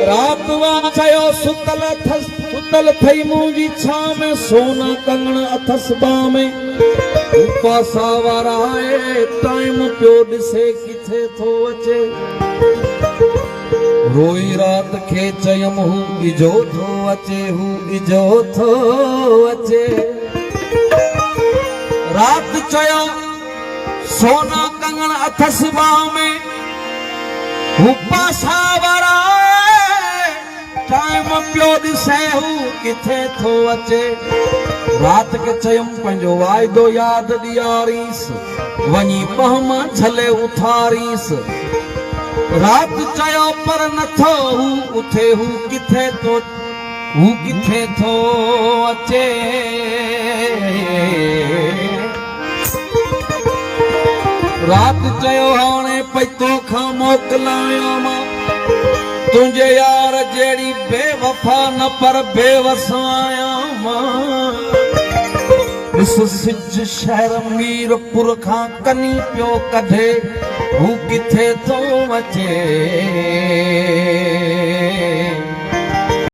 रात वाचयो सुतल थई मुंहिंजी छां में सोना कंगण अथस बाह में उपासा वारा आहे टाइम पियो ॾिसे किथे थो अचे रोई रात खे चयमि हू इजो थो अचे हू इजो थो अचे रात चयो सोना कंगण अथस बाह में उपासा वारा टाइम पियो ॾिसे हू किथे थो अचे रात के चयमि पंहिंजो वाइदो यादि ॾियारीसि वञी पहमा छले उथारीसि रात चयो पर नथो हू उथे हू किथे थो अचे रात चयो हाणे पई तोखां मोकिलायां मां तुंहिंजे यार जहिड़ी बेवफा न पर बेवस आहियां मां ॾिस सिज शहर मीरपुर खां कनी पियो कढे हू किथे थो अचे